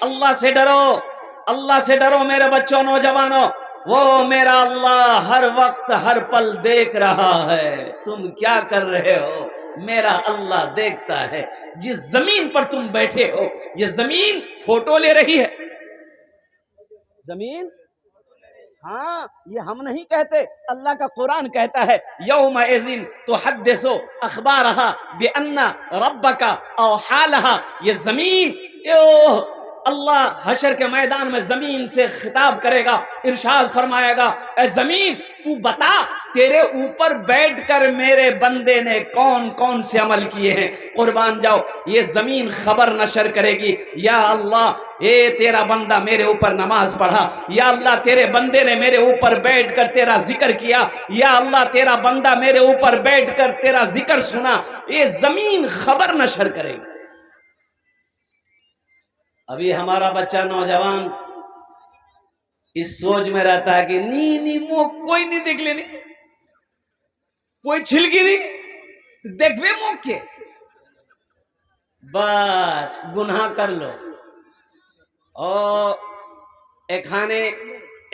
अल्लाह से डरो, अल्लाह से डरो मेरे बच्चों, नौजवानों। वो मेरा अल्लाह हर वक्त हर पल देख रहा है, तुम क्या कर रहे हो, मेरा अल्लाह देखता है। जिस जमीन पर तुम बैठे हो, ये जमीन फोटो ले रही है। जमीन, हाँ, ये हम नहीं कहते, अल्लाह का कुरान कहता है, यौम इज़िन तुहद्दिसु अखबारहा बिअन्ना रब्बका औहा लहा। ये जमीन, अल्लाह हशर के मैदान में जमीन से खिताब करेगा, इरशाद फरमाएगा, ए जमीन तू बता, तेरे ऊपर बैठकर मेरे बंदे ने कौन कौन से अमल किए हैं। कुर्बान जाओ, ये जमीन खबर नशर करेगी, या अल्लाह ये तेरा बंदा मेरे ऊपर नमाज पढ़ा, या अल्लाह तेरे बंदे ने मेरे ऊपर बैठकर तेरा जिक्र किया, या अल्लाह तेरा बंदा मेरे ऊपर बैठकर तेरा जिक्र सुना। ये जमीन खबर नशर करेगी। अभी हमारा बच्चा नौजवान इस सोच में रहता है कि नी मोह कोई नहीं देख लेनी, कोई छिलकी नहीं देखवे मोह के, बस गुनाह कर लो। এখানে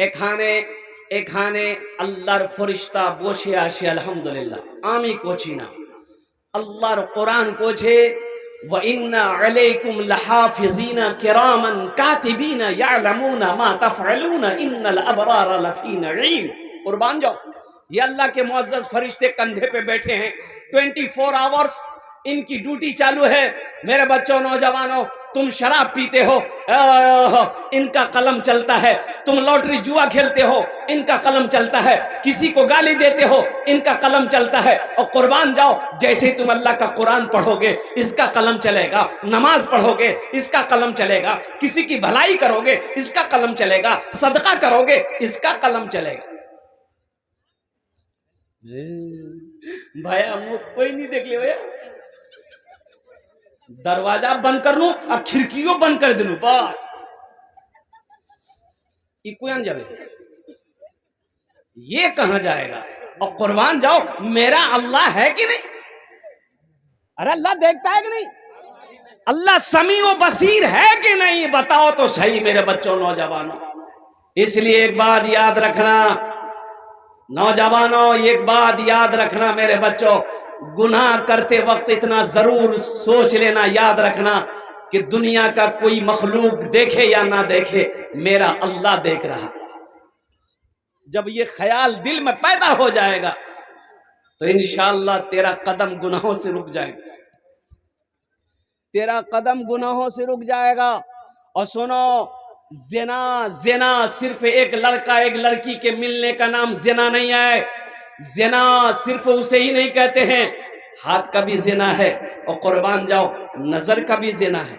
এখানে এখানে আল্লাহর ফেরেশতা বসে আছে, আলহামদুলিল্লাহ। আমি কোছি না, আল্লাহর কোরআন কোছে, ওয়া ইন্না আলাইকুম লাহাফিজিনা কিরামান কাতিবিনা ইয়ালামুনা মা তাফআলুনা ইন্নাল আবরারা লাফি নঈম। कुर्बान जाओ, ये अल्लाह के मुअज़्ज़ज़ फरिश्ते कंधे पे बैठे हैं, 24 आवर्स इनकी ड्यूटी चालू है। मेरे बच्चों, नौजवानों, तुम शराब पीते हो, इनका कलम चलता है। तुम लॉटरी जुआ खेलते हो, इनका कलम चलता है। किसी को गाली देते हो, इनका कलम चलता है। और कुर्बान जाओ, जैसे ही तुम अल्लाह का कुरान पढ़ोगे, इसका कलम चलेगा। नमाज पढ़ोगे, इसका कलम चलेगा। किसी की भलाई करोगे, इसका कलम चलेगा। सदका करोगे, इसका कलम चलेगा। भैया मुझ कोई नहीं देख ले भैया, दरवाजा बंद कर लूं और खिड़कियों बंद कर दे लूं, बस जावे, ये कहां जाएगा। और कुर्बान जाओ, मेरा अल्लाह है कि नहीं? अरे अल्लाह देखता है कि नहीं? अल्लाह समीओ बसीर है कि नहीं? बताओ तो सही मेरे बच्चों, नौजवानों। इसलिए एक बात याद रखना नौजवानों, एक बात याद रखना मेरे बच्चों, गुनाह करते वक्त इतना जरूर सोच लेना, याद रखना कि दुनिया का कोई मखलूक देखे या ना देखे, मेरा अल्लाह देख रहा। जब ये ख्याल दिल में पैदा हो जाएगा तो इंशाअल्लाह तेरा कदम गुनाहों से रुक जाएगा, तेरा कदम गुनाहों से रुक जाएगा। और सुनो, ज़िना ज़िना सिर्फ एक लड़का एक लड़की के मिलने का नाम ज़िना नहीं है। ज़िना सिर्फ उसे ही नहीं कहते हैं, हाथ का भी ज़िना है, और कुर्बान जाओ, नजर का भी ज़िना है,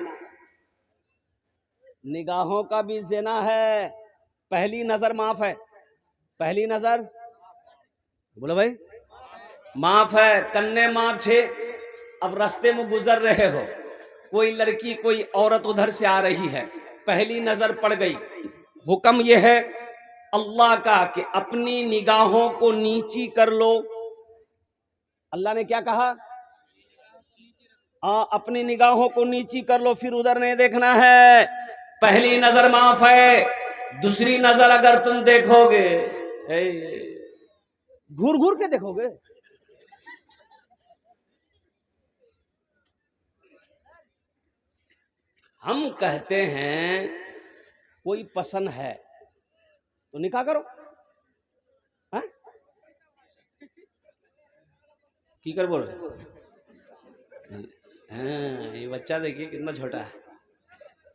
निगाहों का भी ज़िना है। पहली नजर माफ है, पहली नजर बोलो भाई माफ है, कन्ने माफ छे। अब रास्ते में गुजर रहे हो, कोई लड़की कोई औरत उधर से आ रही है, पहली नजर पड़ गई, हुक्म यह है अल्लाह का कि अपनी निगाहों को नीची कर लो। अल्लाह ने क्या कहा? अपनी निगाहों को नीची कर लो, फिर उधर नहीं देखना है। पहली नजर माफ है, दूसरी नजर अगर तुम देखोगे, घूर घूर के देखोगे, हम कहते हैं कोई पसंद है तो निकाह करो, हाँ? की कर बोल रहे? हाँ, ये बच्चा देखिए कितना छोटा है,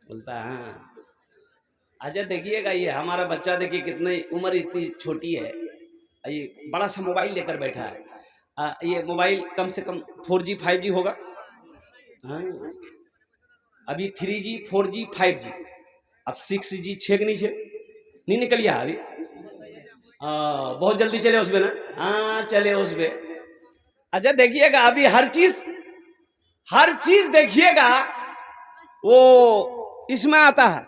बोलता है हाँ। अच्छा देखिएगा, ये हमारा बच्चा देखिए कितनी उम्र इतनी छोटी है, ये बड़ा सा मोबाइल लेकर बैठा है। ये मोबाइल कम से कम 4G 5G होगा, हाँ? अभी 3G 4G 5G, अब 6G 6 नहीं निकल गया अभी, बहुत जल्दी चले उसमें ना, हाँ चले उसमें। अच्छा देखिएगा, अभी हर चीज देखिएगा वो इसमें आता है।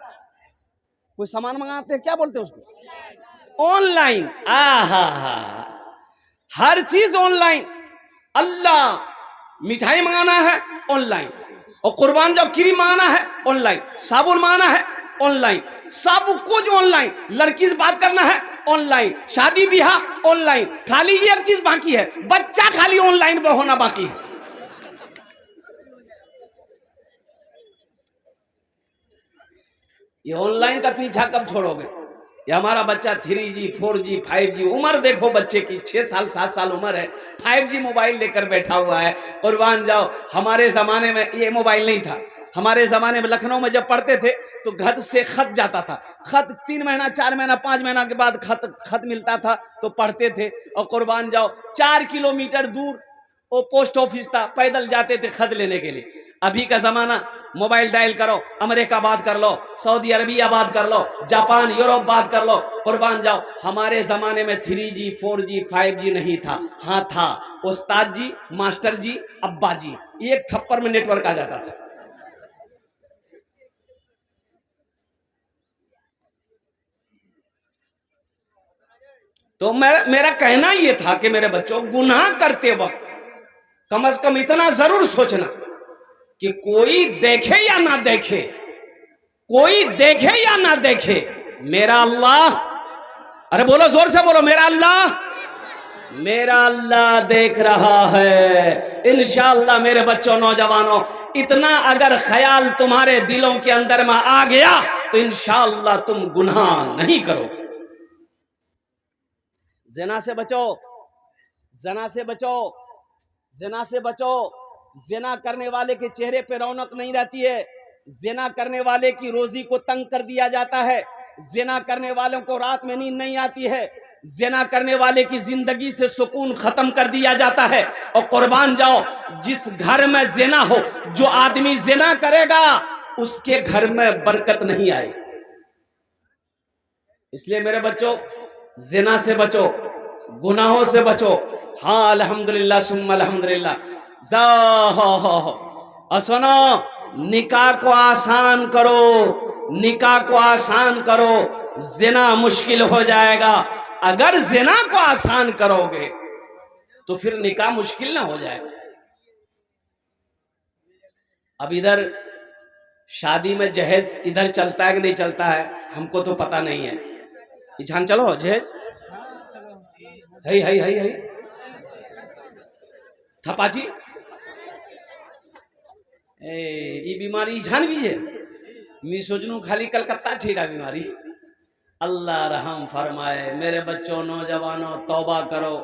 कोई सामान मंगाते हैं, क्या बोलते हैं उसको? ऑनलाइन। हर चीज ऑनलाइन। अल्लाह मिठाई मंगाना है ऑनलाइन, और कुर्बान जाओ क्रीम मंगाना है ऑनलाइन, साबुन मंगाना है ऑनलाइन, सब कुछ ऑनलाइन। लड़की से बात करना है ऑनलाइन, शादी ब्याह ऑनलाइन, खाली एक चीज बाकी है, बच्चा खाली ऑनलाइन में होना बाकी है। ये ऑनलाइन का पीछा कब छोड़ोगे? ये हमारा बच्चा 3G 4G 5G, उम्र देखो बच्चे की 6 साल 7 साल उम्र है, 5G मोबाइल लेकर बैठा हुआ है। कुर्बान जाओ, हमारे जमाने में ये मोबाइल नहीं था। हमारे जमाने में लखनऊ में जब पढ़ते थे तो घर से खत जाता था, खत 3 महीना 4 महीना 5 महीना के बाद खत मिलता था तो पढ़ते थे। और कुर्बान जाओ 4 किलोमीटर दूर वो पोस्ट ऑफिस था, पैदल जाते थे खत लेने के लिए। अभी का जमाना, मोबाइल डायल करो, अमेरिका बात कर लो, सऊदी अरबिया बात कर लो, जापान यूरोप बात कर लो। कुर्बान जाओ, हमारे जमाने में 3G 4G 5G नहीं था। हाँ था, उस्ताद जी, मास्टर जी, अब्बा जी, एक थप्पड़ में नेटवर्क आ जाता था। तो मेरा कहना यह था कि मेरे बच्चों, गुनाह करते वक्त कम से कम इतना जरूर सोचना कि कोई देखे या ना देखे, कोई देखे या ना देखे, मेरा अल्लाह, अरे बोलो जोर से बोलो, मेरा अल्लाह देख रहा है। इंशाअल्लाह मेरे बच्चों, नौजवानों, इतना अगर ख्याल तुम्हारे दिलों के अंदर में आ गया तो इंशाअल्लाह तुम गुनाह नहीं करो। ज़िना से बचो, ज़िना से बचो, ज़िना से बचो। ज़िना करने वाले के चेहरे पे रौनक नहीं रहती है, ज़िना करने वाले की रोजी को तंग कर दिया जाता है, ज़िना करने वालों को रात में नींद नहीं आती है, ज़िना करने वाले की जिंदगी से सुकून खत्म कर दिया जाता है। और कुर्बान जाओ, जिस घर में ज़िना हो, जो आदमी ज़िना करेगा उसके घर में बरकत नहीं आएगी। इसलिए मेरे बच्चों, ज़िना से बचो, गुनाहों से बचो। हाँ, अल्हम्दुलिल्लाह सुम्मा अल्हम्दुलिल्लाह। और सुनो, निकाह को आसान करो, निकाह को आसान करो, ज़िना मुश्किल हो जाएगा। अगर ज़िना को आसान करोगे तो फिर निकाह मुश्किल ना हो जाएगा। अब इधर शादी में जहेज इधर चलता है कि नहीं चलता है, हमको तो पता नहीं है। इछान चलो जहेज है थपाची ये बीमारी इछान भी है। मी सोचनू खाली कलकत्ता छेड़ा बीमारी। अल्लाह रहम फरमाए। मेरे बच्चों, नौजवानों, तौबा करो।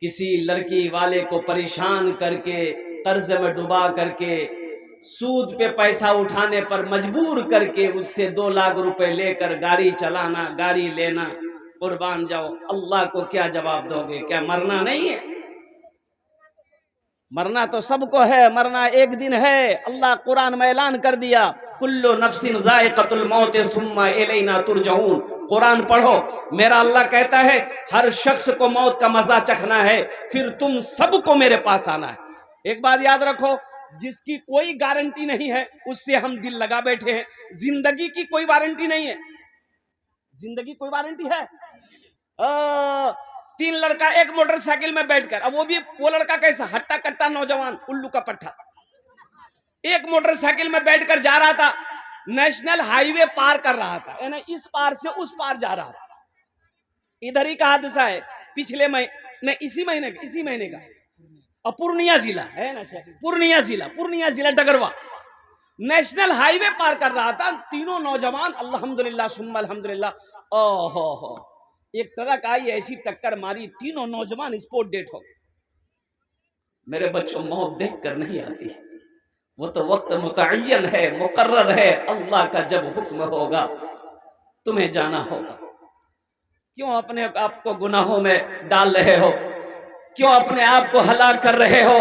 किसी लड़की वाले को परेशान करके, कर्ज में डुबा करके, सूद पे पैसा उठाने पर मजबूर करके उससे 2 लाख रुपए लेकर गाड़ी चलाना, गाड़ी लेना। कुर्बान जाओ, अल्लाह को क्या जवाब दोगे? क्या मरना नहीं है? मरना तो सबको है, मरना एक दिन है। अल्लाह कुरान में ऐलान कर दिया, कुल्लु नफ्सिन ज़ाइक़तुल मौत सुम्मा इलैना तुरजऊन। कुरान पढ़ो, मेरा अल्लाह कहता है हर शख्स को मौत का मजा चखना है, फिर तुम सबको मेरे पास आना है। एक बात याद रखो, जिसकी कोई गारंटी नहीं है उससे हम दिल लगा बैठे हैं। जिंदगी की कोई वारंटी नहीं है, जिंदगी कोई वारंटी है? 3 लड़का एक मोटरसाइकिल में बैठकर, अब वो लड़का कैसा, हट्टा कट्टा नौजवान, उल्लू का पट्टा, एक मोटरसाइकिल में बैठकर जा रहा था, नेशनल हाईवे पार कर रहा था, यानी इस पार से उस पार जा रहा था। इधर ही का हादसा है, पिछले महीने, इसी महीने का, और पूर्णिया जिला है ना, पूर्णिया जिला डगरवा, नेशनल हाईवे पार कर रहा था। तीनों नौजवान, अल्हम्दुलिल्लाह सुम्मा अल्हम्दुलिल्लाह। ओहो, एक ट्रक आई, ऐसी टक्कर मारी, तीनों नौजवान स्पॉट डेड हो गए। मेरे बच्चों, मौत देख कर नहीं आती, वो तो वक्त मुतअय्यन है, मुकर्रर है। अल्लाह का जब हुक्म होगा तुम्हें जाना होगा। क्यों अपने आप को गुनाहों में डाल रहे हो? क्यों अपने आप को हलाक कर रहे हो?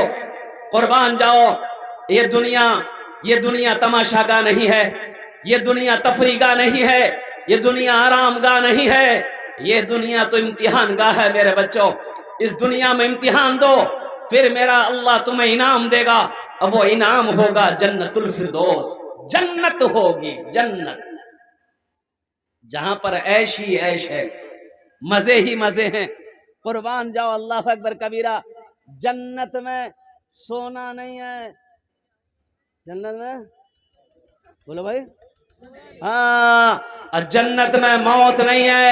कुर्बान जाओ, ये दुनिया तमाशागाह नहीं है, ये दुनिया तफरीगाह नहीं है, ये दुनिया आराम गाह नहीं है, ये दुनिया तो इम्तिहान गाह है। मेरे बच्चों, इस दुनिया में इम्तिहान दो, फिर मेरा अल्लाह तुम्हें इनाम देगा, और वो इनाम होगा जन्नतुल फिरदौस। जन्नत होगी, जन्नत, जहां पर ऐश ही ऐश है, मजे ही मजे हैं। कुर्बान जाओ, अल्लाह अकबर कबीरा। जन्नत में सोना नहीं है, जन्नत में बोलो भाई हाँ, जन्नत में मौत नहीं है,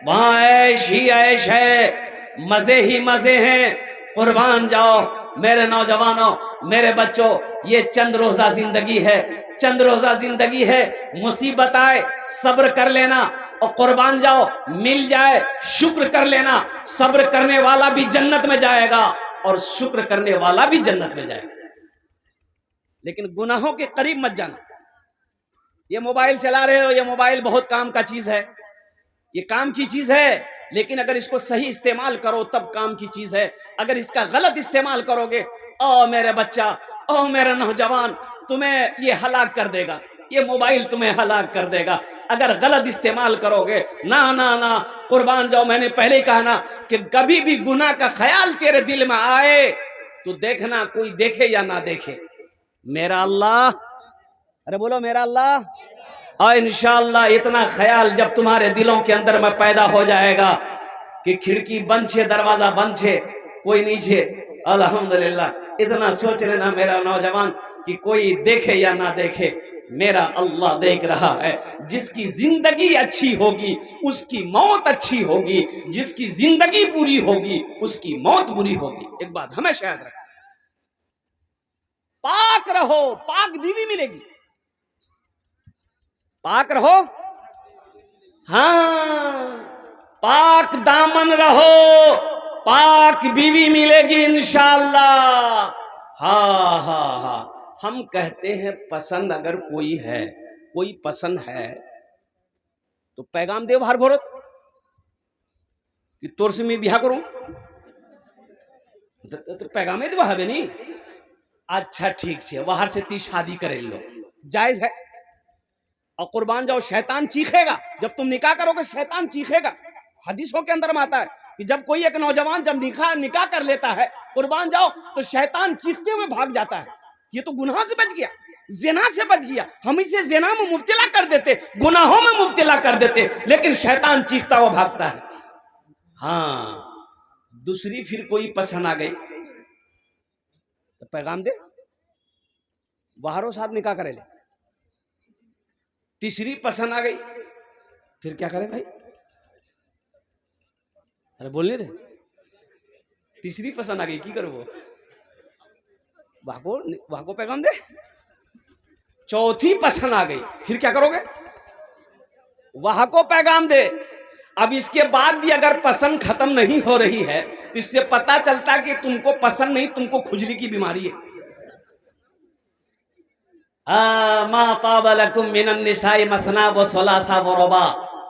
वहां ऐश ही ऐश है, मजे ही मजे हैं। कुर्बान जाओ मेरे नौजवानों, मेरे बच्चों, ये चंद रोजा जिंदगी है, चंद रोजा जिंदगी है। मुसीबत आए सब्र कर लेना और कुर्बान जाओ, मिल जाए शुक्र कर लेना। सब्र करने वाला भी जन्नत में जाएगा और शुक्र करने वाला भी जन्नत में जाएगा। लेकिन गुनाहों के करीब मत जाना। ये मोबाइल चला रहे हो, ये मोबाइल बहुत काम का चीज है, ये काम की चीज है, लेकिन अगर इसको सही इस्तेमाल करो तब काम की चीज है। अगर इसका गलत इस्तेमाल करोगे, ओ मेरे बच्चा, ओ मेरे नौजवान, तुम्हें ये हलाक कर देगा, ये मोबाइल तुम्हें हलाक कर देगा अगर गलत इस्तेमाल करोगे। ना ना ना, कुर्बान जाओ, मैंने पहले ही कहा ना कि कभी भी गुनाह का ख्याल तेरे दिल में आए तो देखना, कोई देखे या ना देखे, मेरा अल्लाह, अरे बोलो मेरा अल्लाह। और इंशाअल्लाह इतना ख्याल जब तुम्हारे दिलों के अंदर में पैदा हो जाएगा कि खिड़की बंद छे, दरवाजा बंद छे, कोई नहीं छे, अल्हम्दुलिल्लाह, इतना सोच लेना मेरा नौजवान कि कोई देखे या ना देखे, मेरा अल्लाह देख रहा है। जिसकी जिंदगी अच्छी होगी उसकी मौत अच्छी होगी, जिसकी जिंदगी बुरी होगी उसकी मौत बुरी होगी। एक बात हमेशा याद रखना, पाक रहो, पाक बीवी मिलेगी, पाक रहो, हाँ, पाक दामन रहो, पाक बीवी मिलेगी इंशाअल्लाह। हाँ हाँ हाँ, हम कहते हैं पसंद अगर कोई है, कोई पसंद है तो पैगाम दे बाहर घोरत कि तोर से मैं बिहा करूं, तो पैगाम दे बाहर नहीं। अच्छा ठीक है, बाहर से ती शादी करे लो, जायज है। और कुर्बान जाओ, शैतान चीखेगा जब तुम निकाह करोगे, शैतान चीखेगा। हदीसों के अंदर में आता है कि जब कोई एक नौजवान जब निकाह कर लेता है, कुर्बान जाओ, तो शैतान चीखते हुए भाग जाता है, ये तो गुनाह से बच गया, जिना से बच गया। हम इसे जिना में मुब्तला कर देते, गुनाहों में मुब्तला कर देते, लेकिन शैतान चीखता हुआ भागता है। हाँ, दूसरी फिर कोई पसंद आ गई तो पैगाम दे, बाहरों साथ निकाह करे ले। तीसरी पसंद आ गई, फिर क्या करें भाई, अरे बोल नहीं रहे, तीसरी पसंद आ गई की करो, वहां को पैगाम दे। चौथी पसंद आ गई, फिर क्या करोगे, वहां को पैगाम दे। अब इसके बाद भी अगर पसंद खत्म नहीं हो रही है तो इससे पता चलता कि तुमको पसंद नहीं, तुमको खुजली की बीमारी है।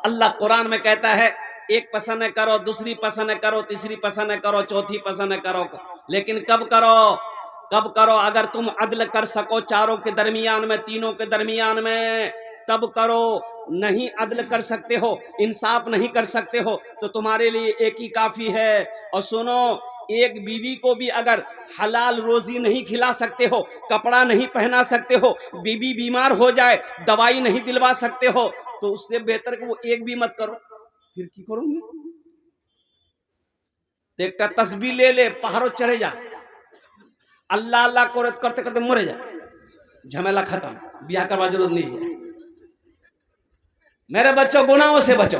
अल्लाह कुरान में कहता है, एक पसंद करो, दूसरी पसंद करो, तीसरी पसंद करो, चौथी पसंद करो, लेकिन कब करो, कब करो, अगर तुम अदल कर सको चारों के दरमियान में, तीनों के दरमियान में, तब करो। नहीं अदल कर सकते हो, इंसाफ नहीं कर सकते हो, तो तुम्हारे लिए एक ही काफी है। और सुनो, एक बीवी को भी अगर हलाल रोजी नहीं खिला सकते हो, कपड़ा नहीं पहना सकते हो, बीवी बीमार हो जाए दवाई नहीं दिलवा सकते हो, तो उससे बेहतर कि वो एक भी मत करो। फिर की करूंगी, देखता तस्बीह ले ले, पहाड़ों चढ़े जा, अल्लाह अल्लाह करते करते मरे जा, झमेला खत्म, ब्याह करवा जरूरत नहीं है। मेरे बच्चों, गुनाहों से बचो,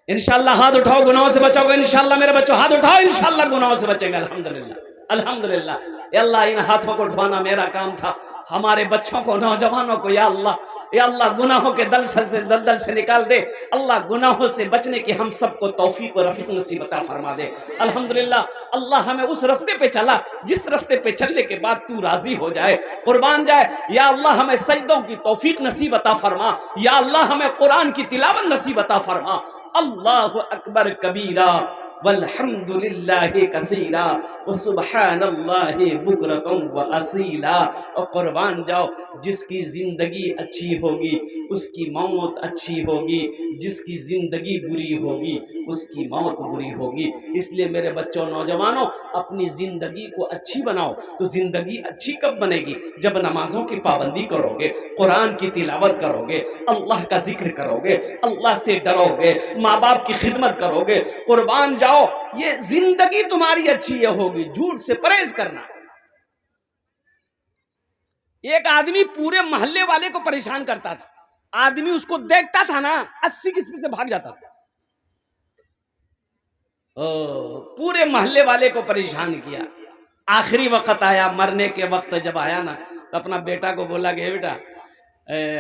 इंशाल्लाह हाथ उठाओ, गुनाहों से बचोगे इंशाल्लाह। मेरे बच्चों हाथ उठाओ, इंशाल्लाह गुनाहों से बचेंगे, अल्हम्दुलिल्लाह अल्हम्दुलिल्लाह। अल्लाह इन हाथों को उठवाना मेरा काम था, हमारे बच्चों को, नौजवानों को, या अल्लाह गुनाहों के दलदल से निकाल दे। अल्लाह गुनाहों से बचने की हम सबको तौफीक और रफीक नसीब अता फरमा दे। अल्हम्दुलिल्लाह, अल्लाह हमें उस रास्ते पे चला जिस रास्ते पे चलने के बाद तू राजी हो जाए, कुर्बान जाए। या अल्लाह हमें सजदों की तौफीक नसीब अता फरमा, या अल्लाह हमें कुरान की तिलावत नसीब अता फरमा। अल्लाहु अकबर कबीरा वल्हम्दुलिल्लाहि कसीरा व सुब्हानल्लाहि बुकरतम व असीला। और कुर्बान जाओ, जिसकी जिंदगी अच्छी होगी उसकी मौत अच्छी होगी, जिसकी जिंदगी बुरी होगी उसकी मौत बुरी होगी। इसलिए मेरे बच्चों, नौजवानों, अपनी जिंदगी को अच्छी बनाओ। तो जिंदगी अच्छी कब बनेगी, जब नमाजों की पाबंदी करोगे, कुरान की तिलावत करोगे, अल्लाह का जिक्र करोगे, अल्लाह से डरोगे, माँ बाप की खिदमत करोगे। कुर्बान जाओ, ये जिंदगी तुम्हारी अच्छी होगी। झूठ से परहेज करना। एक आदमी पूरे मोहल्ले वाले को परेशान करता था, आदमी उसको देखता था ना 80 की स्पीड से भाग जाता था। पूरे मोहल्ले वाले को परेशान किया। आखिरी वक्त आया, मरने के वक्त जब आया ना, तो अपना बेटा को बोला कि बेटा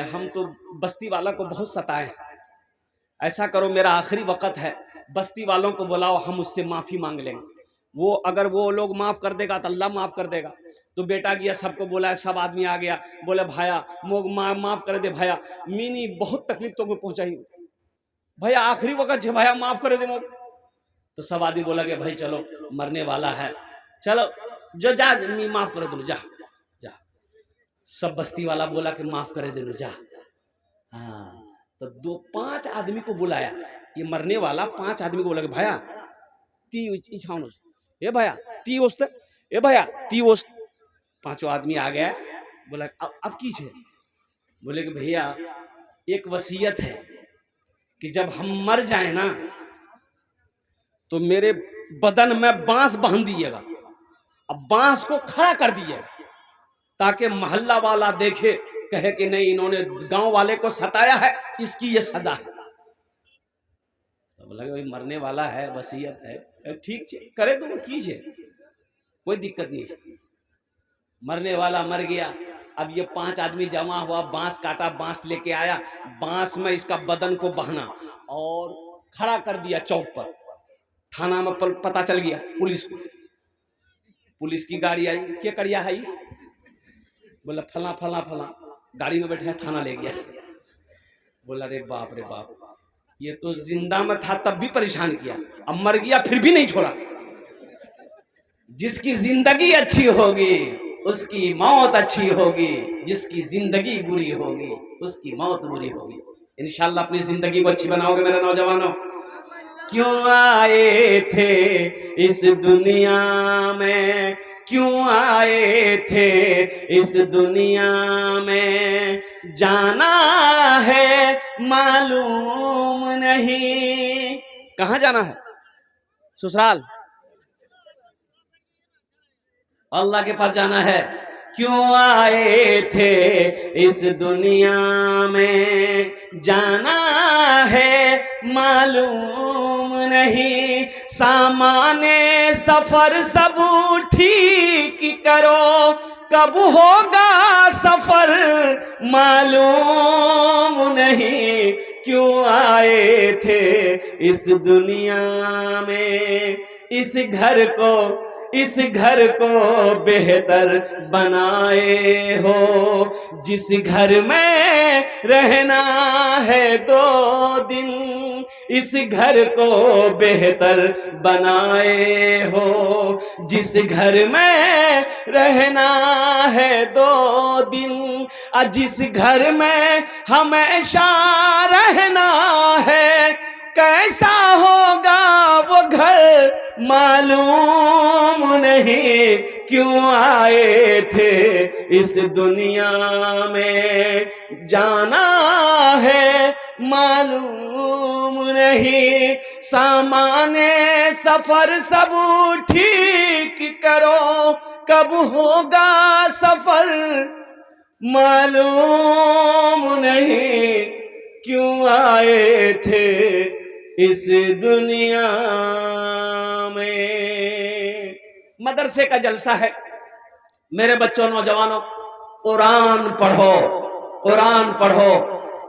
हम तो बस्ती वाला को बहुत सताए, ऐसा करो मेरा आखिरी वक्त है, बस्ती वालों को बुलाओ, हम उससे माफ़ी मांग लेंगे, वो अगर वो लोग माफ़ कर देगा तो अल्लाह माफ़ कर देगा। तो बेटा गया, सबको बोला, सब आदमी आ गया, बोले भाया मोग माफ़ कर दे भैया, मीनी बहुत तकलीफ तो को पहुँचाई भैया, आखिरी वक्त है भैया माफ़ कर दे मोग। तो सब आदमी बोला कि भाई चलो मरने वाला है, चलो जो जा माफ़ करे दो, जा जा। सब बस्ती वाला बोला कि माफ़ करे दे जा। हाँ, तो 5 आदमी को बुलाया, ये मरने वाला 5 आदमी को बोला कि भैया ती इछाउनुस, ए भैया ती ओस्त, ए भैया ती ओस्त। 5 आदमी आ गया, बोला अब की छे? बोले कि भैया एक वसीयत है कि जब हम मर जाए ना तो मेरे बदन में बांस बांध दीजिएगा, अब बांस को खड़ा कर दीजिएगा, ताकि मोहल्ला वाला देखे, कहे कि नहीं इन्होंने गांव वाले को सताया है, इसकी ये सजा है। तो बोला भाई मरने वाला है, वसीयत है, ठीक है करे तुम कीजिए, कोई दिक्कत नहीं। मरने वाला मर गया, अब ये 5 आदमी जमा हुआ, बांस काटा, बांस लेके आया, बांस में इसका बदन को बहना और खड़ा कर दिया चौक पर। थाना में पता चल गया पुलिस को, पुलिस की गाड़ी आई, क्या करिया है ये? बोला फला फला फला, गाड़ी में बैठा, थाना ले गया। बोला रे बाप रे बाप, ये तो जिंदा में था तब भी परेशान किया, अब मर गया फिर भी नहीं छोड़ा। जिसकी जिंदगी अच्छी होगी उसकी मौत अच्छी होगी, जिसकी जिंदगी बुरी होगी उसकी मौत बुरी होगी। इंशाल्लाह अपनी जिंदगी को अच्छी बनाओगे मेरे नौजवानों। क्यों आए थे इस दुनिया में, क्यों आए थे इस दुनिया में, जाना है मालूम नहीं। कहाँ जाना है? ससुराल, अल्लाह के पास जाना है। क्यों आए थे इस दुनिया में, जाना है मालूम नहीं, सामाने सफर सब ठीक करो, कब होगा सफर मालूम नहीं। क्यों आए थे इस दुनिया में, इस घर को बेहतर बनाए हो, जिस घर में रहना है 2 दिन, इस घर को बेहतर बनाए हो, जिस घर में रहना है 2 दिन, जिस घर में हमेशा रहना है, कैसा होगा वो घर मालूम नहीं। क्यों आए थे इस दुनिया में, जाना है मालूम नहीं, सामाने सफर सब ठीक करो, कब होगा सफर मालूम नहीं। क्यों आए थे इस दुनिया में। मदरसे का जलसा है मेरे बच्चों, नौजवानों, कुरान पढ़ो, कुरान पढ़ो,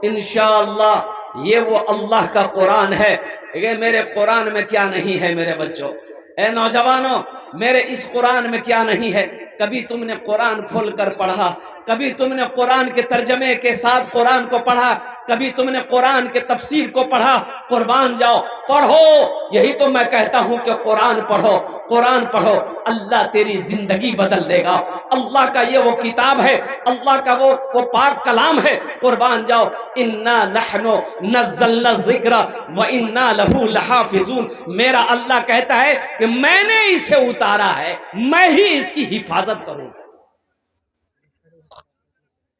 इंशाअल्लाह ये वो अल्लाह का कुरान है। ये मेरे कुरान में क्या नहीं है मेरे बच्चों, ए नौजवानों, मेरे इस कुरान में क्या नहीं है। कभी तुमने कुरान खोल कर पढ़ा, कभी तुमने कुरान के तर्जमे के साथ कुरान को पढ़ा, कभी तुमने कुरान के तफसीर को पढ़ा। कुर्बान जाओ, पढ़ो। यही तो मैं कहता हूं कि कुरान पढ़ो, कुरान पढ़ो, अल्लाह तेरी जिंदगी बदल देगा। अल्लाह का ये वो किताब है, अल्लाह का वो पाक कलाम है। कुर्बान जाओ। इन्ना नहनु नज़्ज़लना ज़िक्रा व इन्ना लहू लहाफ़िज़ून। मेरा अल्लाह कहता है कि मैंने इसे उतारा है, मैं ही इसकी हिफाजत करूंगा।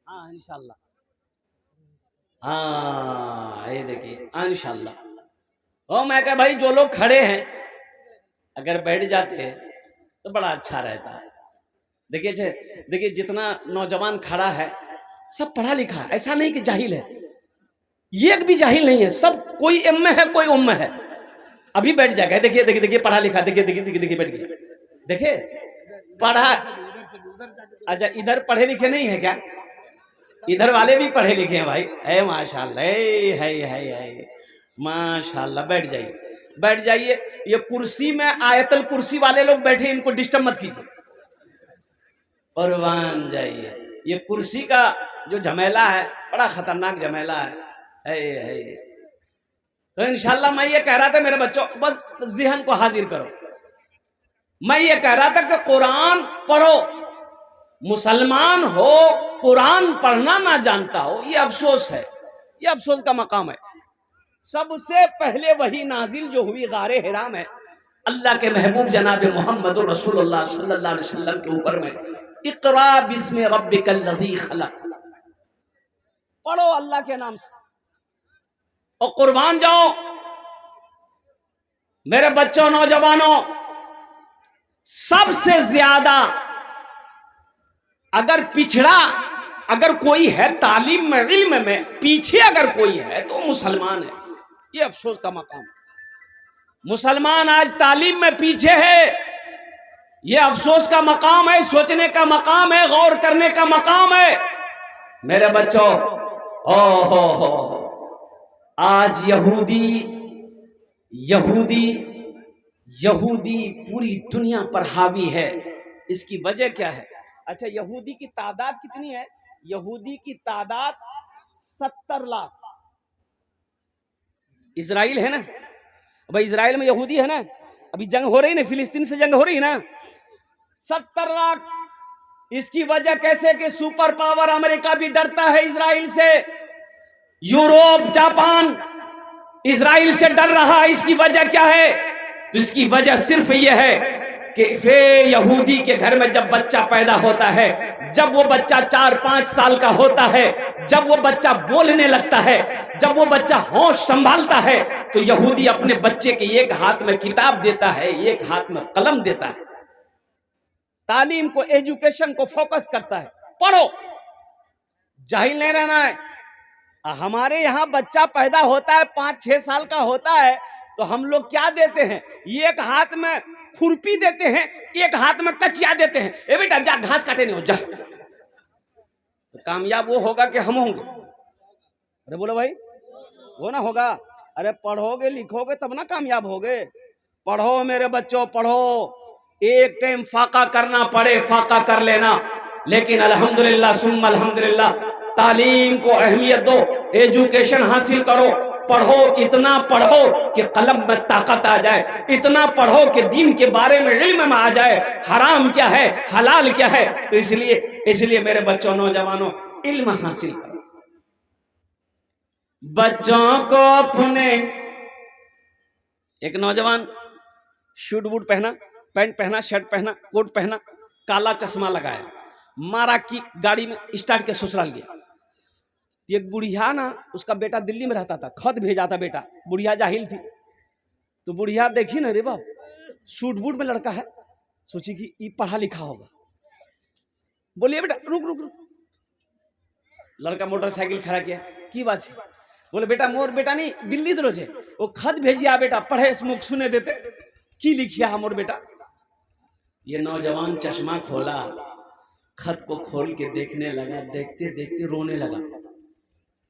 हाँ इंशाअल्लाह, हाँ ये देखिए इंशाअल्लाह। ओ मैं कह भाई जो लोग खड़े हैं अगर बैठ जाते हैं तो बड़ा अच्छा रहता है। देखिए जितना नौजवान खड़ा है सब पढ़ा लिखा है, ऐसा नहीं कि जाहिल है। ये एक भी जाहिल नहीं है, सब कोई एम में है, कोई उम में है। अभी बैठ जाएगा, देखिए देखिए देखिए, पढ़ा लिखा, देखिए देखिए देखिए देखिए, बैठ गया, देखिए पढ़ा। अच्छा, इधर पढ़े लिखे नहीं है क्या? इधर वाले भी पढ़े लिखे हैं भाई, है माशाल्लाह, है माशाल्लाह। बैठ जाइए, बैठ जाइए। ये कुर्सी में आयतल कुर्सी वाले लोग बैठे, इनको डिस्टर्ब मत कीजिए, कुर्बान जाइए। ये कुर्सी का जो झमेला है बड़ा खतरनाक झमेला है। तो इंशाल्लाह मैं ये कह रहा था मेरे बच्चों, बस ज़हन को हाजिर करो। मैं ये कह रहा था कि कुरान पढ़ो। मुसलमान हो, कुरान पढ़ना ना जानता हो, ये अफसोस है, ये अफसोस का मकाम है। सबसे पहले वही नाजिल जो हुई गारे हिरा में, अल्लाह के महबूब जनाब मोहम्मद रसूलुल्लाह सल्लल्लाहु अलैहि वसल्लम के ऊपर में, इक़रा बिस्मि रब्बिकल लज़ी खलक़, पढ़ो अल्लाह के नाम से और कुर्बान जाओ। मेरे बच्चों, नौजवानों, सबसे ज्यादा अगर पिछड़ा अगर कोई है तालीम में, इल्म में पीछे अगर कोई है तो मुसलमान है। ये अफसोस का मकाम है। मुसलमान आज तालीम में पीछे है, ये अफसोस का मकाम है, सोचने का मकाम है, गौर करने का मकाम है। मेरे बच्चों, हो आज यहूदी पूरी दुनिया पर हावी है। इसकी वजह क्या है? अच्छा, यहूदी की तादाद कितनी है? यहूदी की तादाद 70 लाख। इजराइल है ना, भाई इजराइल में यहूदी है ना, अभी जंग हो रही ना, फिलिस्तीन से जंग हो रही ना, 70 लाख। इसकी वजह कैसे कि सुपर पावर अमेरिका भी डरता है इजराइल से, यूरोप, जापान इजराइल से डर रहा है। इसकी वजह क्या है? तो इसकी वजह सिर्फ यह है कि यहूदी के घर में जब बच्चा पैदा होता है, जब वो बच्चा 4-5 साल का होता है, जब वो बच्चा बोलने लगता है, जब वो बच्चा होश संभालता है, तो यहूदी अपने बच्चे के एक हाथ में किताब देता है, एक हाथ में कलम देता है। तालीम को, एजुकेशन को फोकस करता है। पढ़ो, जाहिल नहीं रहना है। हमारे यहाँ बच्चा पैदा होता है 5-6 साल का होता है, तो हम लोग क्या देते हैं? एक हाथ में खुरपी देते हैं, एक हाथ में कचिया देते हैं, ए बेटा जा घास काटे नहीं हो जा। तो कामयाब वो होगा कि हम होंगे? अरे बोलो भाई, वो ना होगा। अरे पढ़ोगे लिखोगे तब ना कामयाब होगे। पढ़ो मेरे बच्चों, पढ़ो। एक टाइम फाका करना पड़े फाका कर लेना, लेकिन अल्हम्दुलिल्लाह सुम्मा अल्हम्दुलिल्लाह, तालीम को अहमियत दो, एजुकेशन हासिल करो, पढ़ो, इतना पढ़ो कि कलम में ताकत आ जाए, इतना पढ़ो कि दीन के बारे में इल्म में आ जाए, हराम क्या है, हलाल क्या है। तो इसलिए मेरे बच्चों, नौजवानों, इल्म हासिल करो। बच्चों को अपने, एक नौजवान शूट बूट पहना, पैंट पहना, शर्ट पहना, कोट पहना, काला चश्मा लगाया, मारा की गाड़ी में स्टार्ट के ससुराल गया। एक बुढ़िया ना, उसका बेटा दिल्ली में रहता था, खत भेजा था बेटा, बुढ़िया जाहिल थी, तो बुढ़िया देखी ना, रे बाप सूट बूट में लड़का है, सोची कि ये पढ़ा लिखा होगा। बोलिए बेटा रुक रुक रुक। लड़का मोटरसाइकिल खड़ा किया, की बात है? बोले बेटा मोर बेटा नहीं दिल्ली तो रोजे वो खत भेजिया बेटा, पढ़े मुख सुने देते, की लिखिया मोर बेटा। ये नौजवान चश्मा खोला, खत को खोल के देखने लगा, देखते देखते रोने लगा।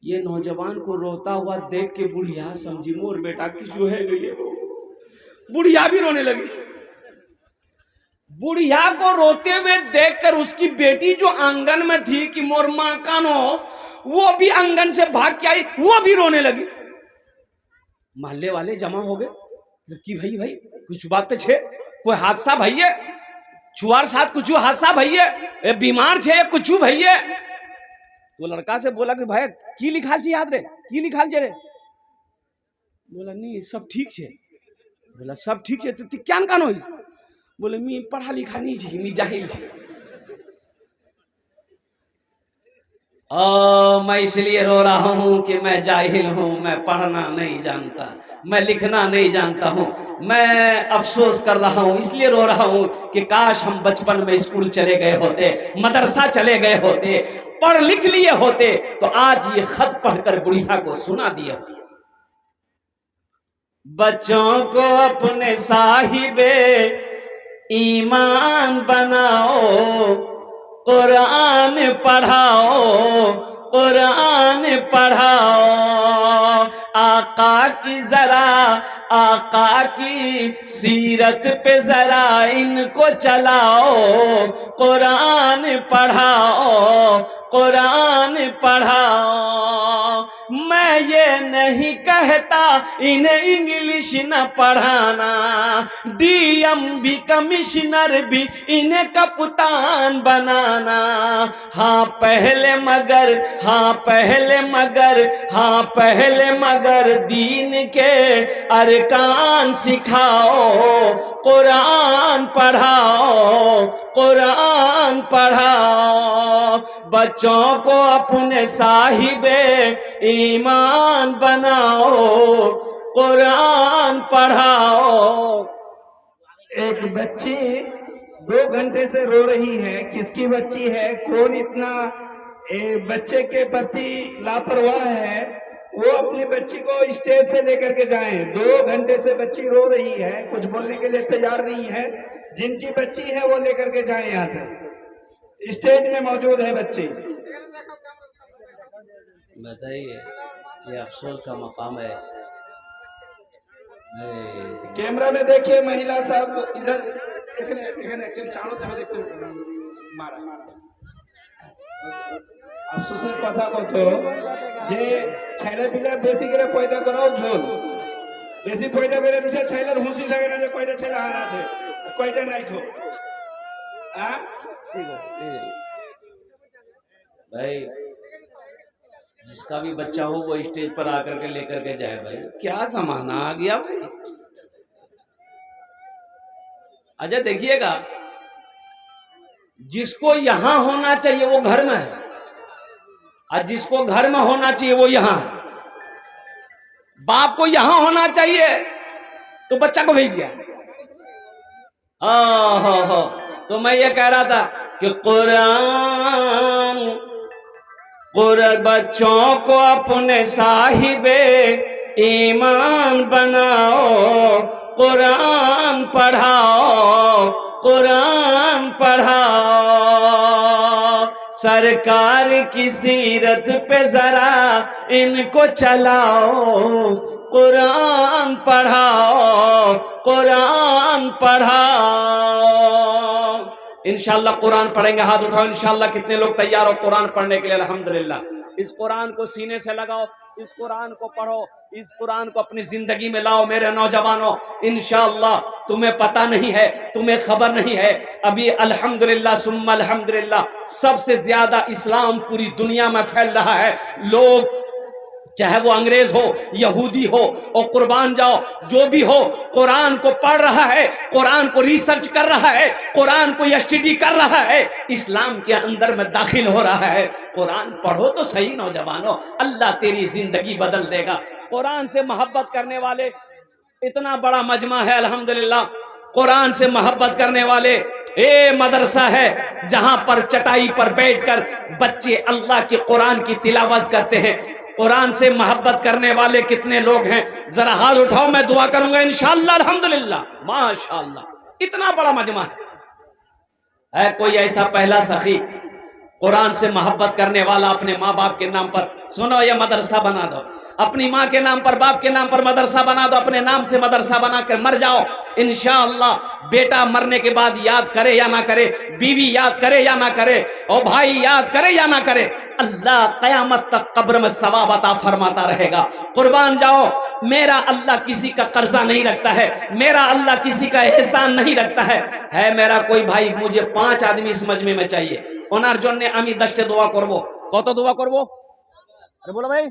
ये नौजवान को रोता हुआ देख के बुढ़िया समझी मोर बेटा किसु है गई। बुढ़िया भी रोने लगी। बुढ़िया को रोते हुए देखकर उसकी बेटी जो आंगन में थी कि मोर मां कानो, वो भी आंगन से भाग के आई, वो भी रोने लगी। मोहल्ले वाले जमा हो गए कि भाई कुछ बात छे, कोई हादसा भैया, छुआर साथ कुछ हादसा भैया, बीमार छे कुछ भैया। तो लड़का से बोला कि भाई की लिखाल छे, याद रे की लिखाल छे रे? बोला नहीं सब ठीक छे। बोला सब ठीक छे तो क्या कान होई? बोले मी पढ़ा लिखा नहीं छी, मी जाहिल छी। मैं इसलिए रो रहा हूँ कि मैं जाहिल हूँ, मैं पढ़ना नहीं जानता, मैं लिखना नहीं जानता हूँ। मैं अफसोस कर रहा हूँ, इसलिए रो रहा हूँ कि काश हम बचपन में स्कूल चले गए होते, मदरसा चले गए होते, पढ़ लिख लिए होते, तो आज ये खत पढ़कर बुढ़िया को सुना दिया होता। बच्चों को अपने साहिबे ईमान बनाओ, कुरान पढ़ाओ, कुरान पढ़ाओ। आका की जरा, आका की सीरत पे जरा इनको चलाओ, कुरान पढ़ाओ, कुरान पढ़ाओ। मैं ये नहीं कहता इन्हें इंग्लिश न पढ़ाना, डीएम कमिश्नर भी इन्हें कप्तान बनाना। हाँ पहले मगर, हाँ पहले मगर, हाँ पहले मगर दीन के अरकान सिखाओ, कुरान पढ़ाओ, कुरान पढ़ाओ। बच्चों को अपने साहिबे ईमान बनाओ, कुरान पढ़ाओ। एक बच्ची 2 घंटे से रो रही है, किसकी बच्ची है, कौन इतना बच्चे के प्रति लापरवाह है, वो अपनी बच्ची को स्टेज से लेकर के जाएं। 2 घंटे से बच्ची रो रही है, कुछ बोलने के लिए तैयार नहीं है। जिनकी बच्ची है वो लेकर के जाएं, यहाँ से स्टेज में मौजूद है बच्ची। बताइए, ये अफसोस का मकाम है। कैमरा में देखिए महिला साहब, इधर चारों तरफ देखते मारा अफसोसेर কথা কত যে ছেলে পিলা বেশি করে পয়দা করাও ঝোল, বেশি পয়দা করে দিছে ছেলের হুঁশি থাকে না যে কয়টা ছেলে হার আছে কয়টা নাই খো। भाई जिसका भी बच्चा हो वो स्टेज पर आकर के लेकर के जाए। भाई क्या जमाना आ गया भाई। अच्छा देखिएगा, जिसको यहां होना चाहिए वो घर में है, और जिसको घर में होना चाहिए वो यहां है। बाप को यहां होना चाहिए तो बच्चा को भेज दिया। हो तो मैं ये कह रहा था कि कुरान बच्चों को अपने साहिबे ईमान बनाओ, कुरान पढ़ाओ, कुरान पढ़ाओ। सरकार की सीरत पे जरा इनको चलाओ, कुरान पढ़ाओ, कुरान पढ़ाओ। इंशाल्लाह कुरान पढ़ेंगे, हाथ उठाओ। इंशाल्लाह कितने लोग तैयार हो कुरान पढ़ने के लिए? अल्हम्दुलिल्लाह। इस कुरान को सीने से लगाओ, इस कुरान को पढ़ो, इस कुरान को अपनी जिंदगी में लाओ। मेरे नौजवानों, इंशाल्लाह तुम्हें पता नहीं है, तुम्हें खबर नहीं है, अभी अल्हम्दुलिल्लाह सुम्मा अल्हम्दुलिल्लाह सबसे ज्यादा इस्लाम पूरी दुनिया में फैल रहा है। लोग चाहे वो अंग्रेज हो, यहूदी हो, और कुर्बान जाओ जो भी हो, कुरान को पढ़ रहा है, कुरान को रिसर्च कर रहा है, कुरान को स्टडी कर रहा है, इस्लाम के अंदर में दाखिल हो रहा है। कुरान पढ़ो तो सही नौजवानों, अल्लाह तेरी जिंदगी बदल देगा। कुरान से मोहब्बत करने वाले इतना बड़ा मजमा है अल्हम्दुलिल्लाह। कुरान से मोहब्बत करने वाले ए मदरसा है जहां पर चटाई पर बैठकर बच्चे अल्लाह के कुरान की तिलावत करते हैं। कुरान से मोहब्बत करने वाले कितने लोग हैं? जरा हाथ उठाओ, मैं दुआ करूंगा इंशाअल्लाह अल्हम्दुलिल्लाह माशाअल्लाह। इतना बड़ा मजमा है कोई ऐसा पहला सखी कुरान से मोहब्बत करने वाला अपने माँ बाप के नाम पर? सुनो, ये मदरसा बना दो अपनी माँ के नाम पर, बाप के नाम पर मदरसा बना दो, अपने नाम से मदरसा बना कर मर जाओ इंशाअल्लाह। बेटा मरने के बाद याद करे या ना करे, बीवी याद करे या ना करे, और भाई याद करे या ना करे, अल्लाह कयामत तक कब्र में सवाब अता फरमाता रहेगा। कुर्बान जाओ, मेरा अल्लाह किसी का कर्जा नहीं रखता है, मेरा अल्लाह किसी का एहसान नहीं रखता है मेरा कोई भाई, मुझे 5 आदमी इस मजमे में चाहिए, ওনার জন্য আমি 10টা দোয়া করব। কত দোয়া করব? আরে বলো ভাই,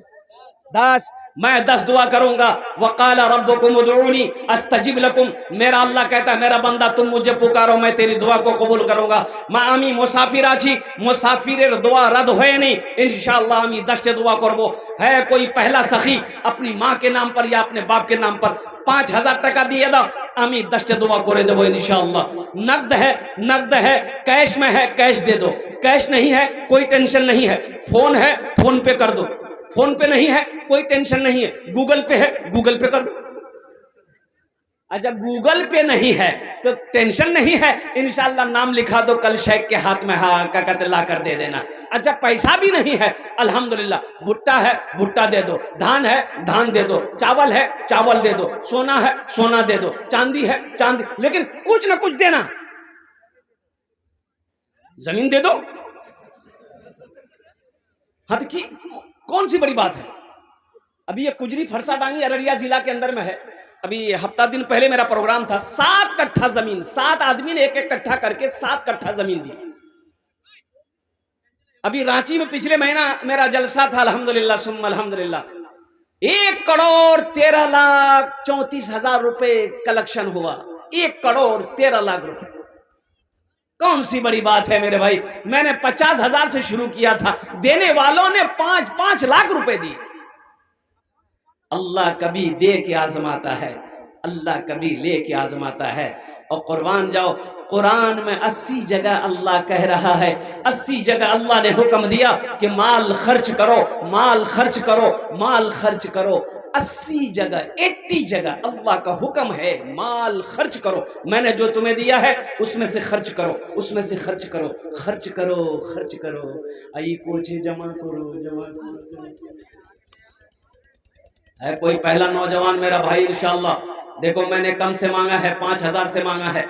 10 मैं 10 दुआ करूंगा। वक़ाला रब्बुकुम उदऊनी अस्तजिब लकुम, मेरा अल्लाह कहता है मेरा बंदा तुम मुझे पुकारो मैं तेरी दुआ को कबूल करूंगा। मा आमी मुसाफिर आছি, मुसाफिरेर दुआ रद्द হয় नहीं, इंशाअल्लाह আমি 10 दुआ করব। है कोई पहला सखी अपनी माँ के नाम पर या अपने बाप के नाम पर 5000 টাকা দিয়ে দাও, আমি 10 दुआ করে দেব इंशाअल्लाह। नकद है कैश में है कैश दे दो, कैश नहीं है कोई टेंशन नहीं है, फोन है फोन पे कर दो, फोन पे नहीं है कोई टेंशन नहीं है, गूगल पे है गूगल पे कर दो। अच्छा गूगल पे नहीं है तो टेंशन नहीं है, इंशाल्लाह नाम लिखा दो कल शेख के हाथ में, हाँ का कहते ला कर दे देना। अच्छा पैसा भी नहीं है अल्हम्दुलिल्लाह, भुट्टा है भुट्टा दे दो, धान है धान दे दो, चावल है चावल दे दो, सोना है सोना दे दो, चांदी है चांदी, लेकिन कुछ ना कुछ देना। जमीन दे दो, हद की कौन सी बड़ी बात है। अभी ये कुजरी फरसा डांगी अररिया जिला के अंदर में है। अभी हफ्ता दिन पहले मेरा प्रोग्राम था, 7 कट्ठा जमीन, 7 आदमी ने एक कट्ठा करके 7 कट्ठा जमीन दी। अभी रांची में पिछले महीना मेरा जलसा था अल्हम्दुलिल्लाह सुम्मा अल्हम्दुलिल्लाह, 1,34,34,000 रुपए कलेक्शन हुआ, 1,13,00,000 रुपए। कौन सी बड़ी बात है मेरे भाई, मैंने 50,000 से शुरू किया था, देने वालों ने 5-5 लाख रुपए दिए। अल्लाह कभी दे के आजमाता है, अल्लाह कभी ले के आजमाता है। और कुर्बान जाओ, कुरान में 80 जगह अल्लाह कह रहा है, 80 जगह अल्लाह ने हुक्म दिया कि माल खर्च करो माल खर्च करो माल खर्च करो। 80 जगह 80 जगह अल्लाह का हुक्म है माल खर्च करो। मैंने जो तुम्हें दिया है उसमें से खर्च करो, उसमें से खर्च करो, खर्च करो खर्च करो। आई कुछ जमा करो जमा करो। है कोई पहला नौजवान मेरा भाई इंशाअल्लाह, देखो मैंने कम से मांगा है, 5,000 से मांगा है,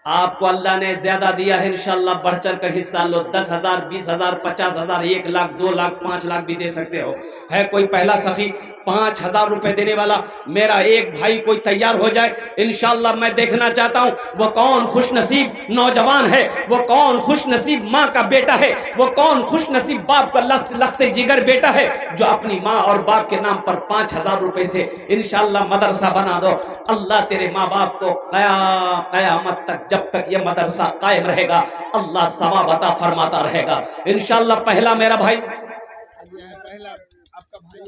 आपको अल्लाह ने ज्यादा दिया है इंशाअल्लाह, बढ़ चढ़ कर हिस्सा लो। 10,000 20,000 50,000 1 लाख 2 लाख 5 लाख भी दे सकते हो। है कोई पहला सखी 5,000 रुपए देने वाला, मेरा एक भाई कोई तैयार हो जाए इंशाअल्लाह। मैं देखना चाहता हूँ वो कौन खुश नसीब नौजवान है, वो कौन खुश नसीब माँ का बेटा है, वो कौन खुश नसीब बाप का लखते जिगर बेटा है जो अपनी माँ और बाप के नाम पर 5,000 रुपए से इंशाअल्लाह मदरसा बना दो। अल्लाह तेरे माँ बाप को कयामत तक, जब तक ये मदरसा कायम रहेगा, अल्लाह सवाब अता फरमाता रहेगा इंशाअल्लाह। पहला मेरा भाई, पहला आपका भाई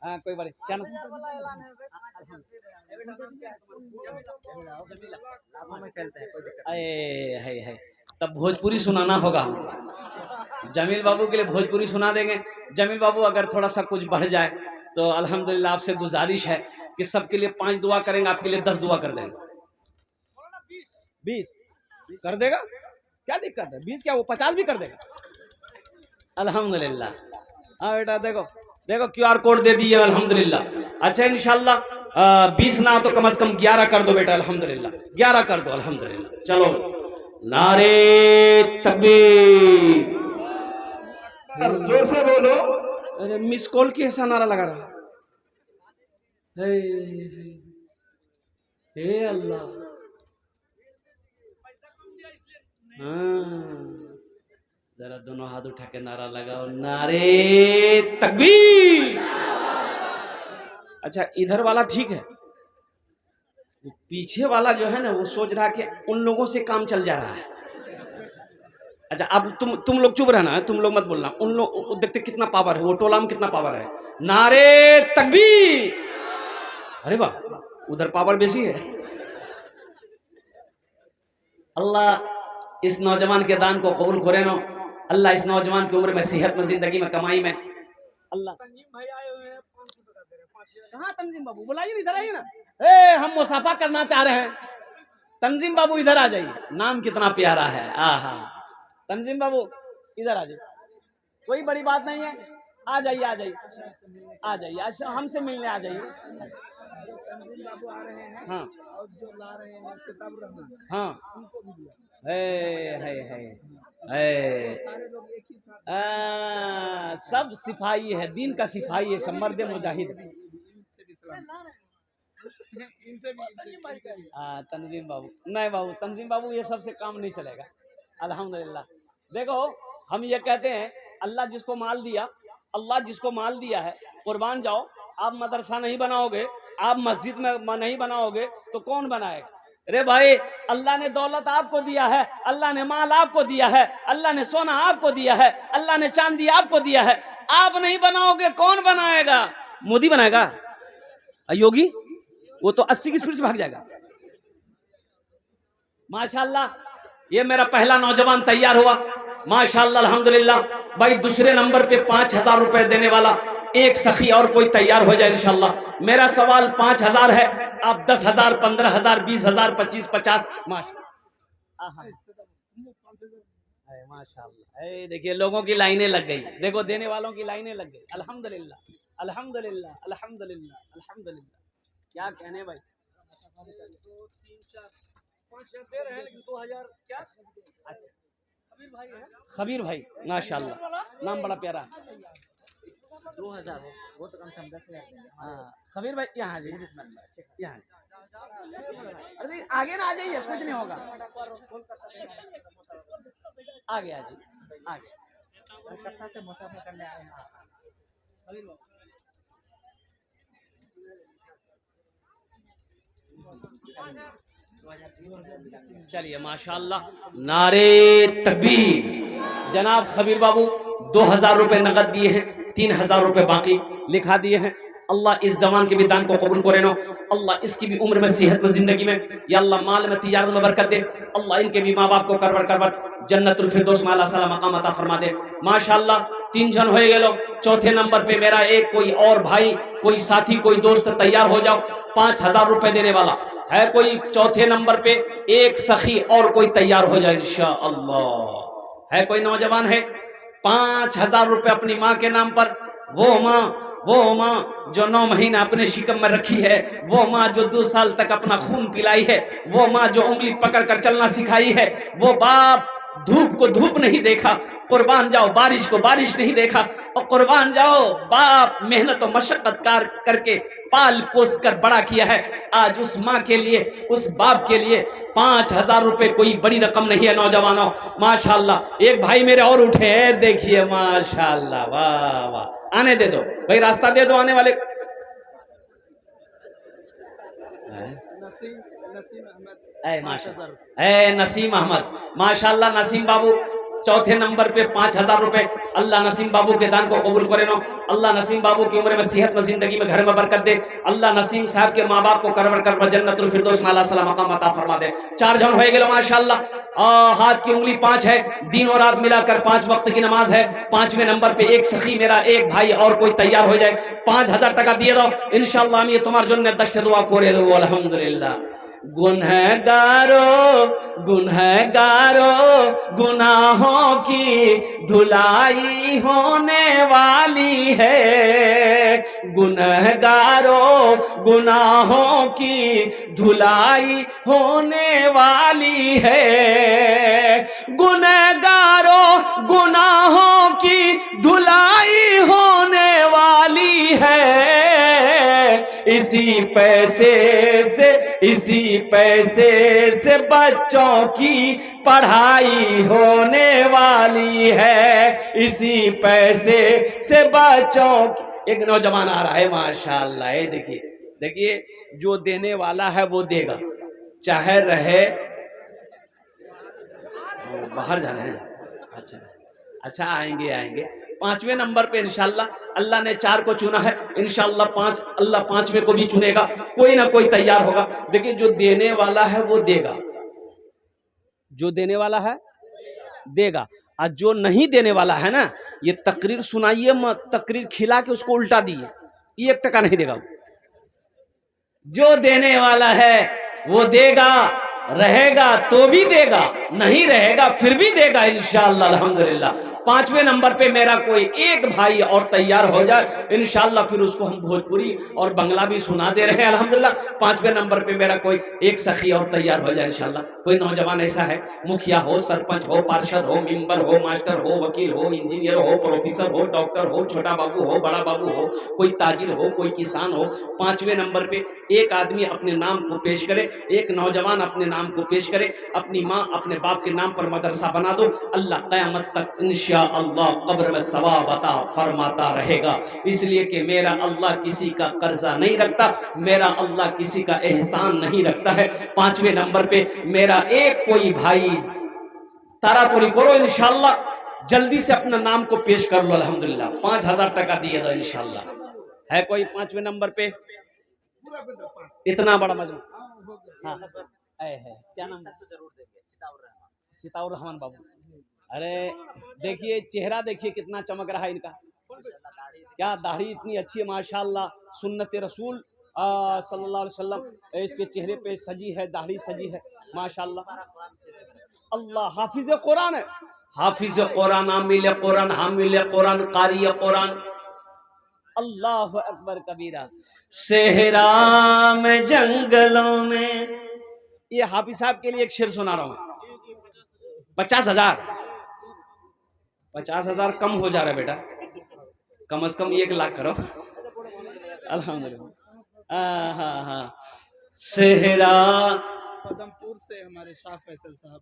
हाँ कोई बड़ी क्या है तब भोजपुरी सुनाना होगा। जमील बाबू के लिए भोजपुरी सुना देंगे। जमील बाबू अगर थोड़ा सा कुछ बढ़ जाए तो अल्हम्दुलिल्लाह आपसे गुजारिश है कि सबके लिए 5 दुआ करेंगे, आपके लिए 10 दुआ कर देंगे। 20 कर देगा, क्या दिक्कत है, 20 क्या वो 50 भी कर देगा अल्हम्दुलिल्लाह। हाँ बेटा देखो देखो QR कोड दे दिए अल्हम्दुलिल्लाह। अच्छा इंशाअल्लाह 20 ना तो कम से कम 11 कर दो बेटा अल्हम्दुलिल्लाह, 11 कर दो अल्हम्दुलिल्लाह। चलो नारे तकबीर, जोर से बोलो। अरे मिस कॉल की ऐसा नारा लगा रहा है, हे अल्लाह। हाँ जरा दोनों हाथ उठा के नारा लगाओ, नारे तकबीर। अच्छा इधर वाला ठीक है, वो पीछे वाला जो है ना वो सोच रहा कि उन लोगों से काम चल जा रहा है। अच्छा अब तुम लोग चुप रहना है, तुम लोग मत बोलना। उन लोग देखते कितना पावर है, वो टोला में कितना पावर है। नारे तकबीर, अरे वाह उधर पावर बेसी है। अल्लाह इस नौजवान के दान को कबूल करे नो, अल्लाह इस नौजवान की उम्र में, सेहत में, जिंदगी में, कमाई में अल्लाह। तंजीम भाई आए हुए हैं, 500 टका दे रहे हैं। कहाँ तंजीम बाबू, बुलाइए इधर आइए ना, हम मुसाफा करना चाह रहे हैं। तंजीम बाबू इधर आ जाइए, नाम कितना प्यारा है, आहा। तंजीम बाबू इधर आ जाइए, कोई बड़ी बात नहीं है, आ जाइए आ जाइए आ जाइए, हमसे मिलने आ जाइए। हाँ और जो ला रहे हैं सिताब रहमान, हाँ उनको भी दिया है। सब सिपाही है, दीन का सिपाही है, सब मर्द मुजाहिद। तंजीम बाबू नहीं बाबू, तंजीम बाबू ये सबसे काम नहीं चलेगा अल्हम्दुलिल्लाह। देखो हम ये कहते हैं अल्लाह जिसको माल दिया, अल्लाह जिसको माल दिया है, कुर्बान जाओ। आप मदरसा नहीं बनाओगे, आप मस्जिद में नहीं बनाओगे तो कौन बनाएगा? अरे भाई, अल्लाह ने दौलत आपको दिया है, अल्लाह ने माल आपको दिया है, अल्लाह ने सोना आपको दिया है, अल्लाह ने चांदी आपको दिया है। आप नहीं बनाओगे कौन बनाएगा? मोदी बनाएगा? योगी? वो तो 80 की स्पीड से भाग जाएगा। माशाल्लाह, ये मेरा पहला नौजवान तैयार हुआ, माशाल्लाह अल्हम्दुलिल्लाह। भाई दूसरे नंबर पे 5000 रुपए देने वाला एक सखी और कोई तैयार हो जाए इंशाल्लाह। मेरा सवाल 5000 है, आप 10,000, 15,000, 20,000, 25, 50 माशाल्लाह। देखिए लोगों की लाइनें लग गई, देखो देने वालों की लाइनें लग गई। अल्हम्दुलिल्लाह, अल्हम्दुलिल्लाह, अल्हम्दुलिल्लाह, अल्हम्दुलिल्लाह। क्या कहने भाई, 5 दे रहे हैं लेकिन 2000 क्या? अच्छा, खबीर भाई माशाल्लाह, नाम बड़ा प्यारा। 2000 वो तो कम से कम 10,000। हाँ खबीर भाई, यहाँ आ जाइए, यहाँ अरे आगे ना आ जाइए, कुछ नहीं होगा। आगे आ जाइए, आगे। कलकत्ता से मुसाफिर करने आए हैं। चलिए माशाल्लाह, नारे तकबीर। जनाब खबीर बाबू 2000 रुपए नगद दिए हैं, 3000 रुपए बाकी लिखा दिए हैं। अल्लाह इस जवान के भी दान को कबूल करे नो, अल्लाह इसकी भी उम्र में, सेहत में, जिंदगी में, या अल्लाह माल में, तिजारत में बरकत दे। अल्लाह इनके भी माँ बाप को करवर करवर जन्नतुल फिरदौस में अल्लाह सला मकाम अता फरमा दे। माशाल्लाह 3 जन हो गए लोग। चौथे नंबर पे मेरा एक कोई और भाई, कोई साथी, कोई दोस्त तैयार हो जाओ। 5000 रुपए देने वाला है कोई चौथे नंबर पे, एक सखी और कोई तैयार हो जाए इंशाअल्लाह। है कोई नौजवान है? 5000 रुपए अपनी माँ के नाम पर। वो माँ जो 9 महीने अपने शिकम में रखी है, वो माँ जो 2 साल तक अपना खून पिलाई है, वो माँ जो उंगली पकड़ कर चलना सिखाई है, वो बाप धूप को धूप नहीं देखा, कुर्बान जाओ बारिश को बारिश नहीं देखा, और कुर्बान जाओ बाप मेहनत और मशक्कत करके पाल पोस कर बड़ा किया है। आज उस माँ के लिए, उस बाप के लिए 5000 रुपए कोई बड़ी रकम नहीं है नौजवानों। माशाल्लाह एक भाई मेरे और उठे हैं, देखिए माशाल्लाह, वाह वाह। आने दे दो भाई, रास्ता दे दो आने वाले। नसीम अहमद माशाल्लाह, नसीम बाबू चौथे नंबर पे 5000 रुपए। अल्लाह नसीम बाबू के दान को कबूल करे नो, अल्लाह नसीम बाबू की उम्र में, सेहत में, जिंदगी में, घर में बरकत दे। अल्लाह नसीम साहब के माँ बाप को करवर कर जन्नतुल फिरदौस में अल्लाह सला मकाम अता फरमा दे। 4 जन हो गए माशाल्लाह। हाथ की उंगली 5 है, दिन और रात मिलाकर 5 वक्त की नमाज है। 5वें नंबर पे एक सखी मेरा, एक भाई और कोई तैयार हो जाए। 5000 टका दिए दो इंशाअल्लाह। ये तुम्हारे जन्नत दश्त दुआ करे दो अल्हम्दुलिल्लाह। गुनहगारों गुनाहों की धुलाई होने वाली है, गुनहगारों गुनाहों की धुलाई होने वाली है, गुनहगारों गुनाहों की धुलाई होने वाली है। इसी पैसे से बच्चों की पढ़ाई होने वाली है, इसी पैसे से बच्चों की। एक नौजवान आ रहा है माशाल्लाह, देखिए जो देने वाला है वो देगा, चाहे रहे। बाहर जा रहे हैं? अच्छा आएंगे। 5वें नंबर पे इंशाल्लाह अल्लाह ने 4 को चुना है, इंशाल्लाह 5 अल्लाह 5वें को भी चुनेगा, कोई ना कोई तैयार होगा। देखिए जो देने वाला है वो देगा, जो देने वाला है देगा, और जो नहीं देने वाला है ना, ये तकरीर सुनाइए मत, तकरीर खिला के उसको उल्टा दिए, 1 टका नहीं देगा। जो देने वाला है वो देगा, रहेगा तो भी देगा, नहीं रहेगा फिर भी देगा इंशाअल्लाह अल्हम्दुलिल्लाह। 5वें नंबर पे मेरा कोई एक भाई और तैयार हो जाए इंशाअल्लाह, फिर उसको हम भोजपुरी और बंगला भी सुना दे रहे हैं अल्हम्दुलिल्लाह। 5वें नंबर पे मेरा कोई एक सखी और तैयार हो जाए इंशाअल्लाह। कोई नौजवान ऐसा है, मुखिया हो, सरपंच हो, पार्षद हो, मेंबर हो, मास्टर हो, वकील हो, इंजीनियर हो, प्रोफेसर हो, डॉक्टर हो, छोटा बाबू हो, बड़ा बाबू हो, कोई ताजिर हो, कोई किसान हो, 5वें नंबर पे एक आदमी अपने नाम को पेश करे, एक नौजवान अपने नाम को पेश करे, अपनी माँ अपने बाप के नाम पर मदरसा बना दो। अल्लाह क़यामत तक इंशाअल्लाह इंशाअल्लाह कब्र में सवाब अता फरमाता रहेगा। इसलिए कि मेरा अल्लाह किसी का कर्जा नहीं रखता, मेरा अल्लाह किसी का एहसान नहीं रखता है। 5वें नंबर पे मेरा एक कोई भाई तारातोड़ी करो इंशाअल्लाह, जल्दी से अपना नाम को पेश कर लो। अल्हम्दुलिल्लाह 5000 टका दिए दो इंशाअल्लाह। है कोई 5वें नंबर पे? इतना बड़ा मजमा। हाँ है, क्या नाम है? सिताउर रहमान बाबू। अरे देखिए चेहरा देखिए कितना चमक रहा है इनका, क्या दाढ़ी इतनी अच्छी है माशाअल्लाह। सुन्नत रसूल सल्लल्लाहु अलैहि वसल्लम इसके चेहरे पे सजी है, दाढ़ी सजी है माशाअल्लाह। अल्लाह हाफिज कुरान है, हाफिज कुरान, आमिल कुरान, हामिल कुरान, कारी कुरान। अल्लाह अकबर कबीरा। सेहरा में जंगलों में, ये हाफिज साहब के लिए एक शेर सुना रहा हूँ। 50,000 50,000 कम हो जा रहा है बेटा, कम से कम 1 लाख करो। अल्हम्दुलिल्लाह। हाँ हाँ। सेहरा पदमपुर से हमारे शाह फैसल साहब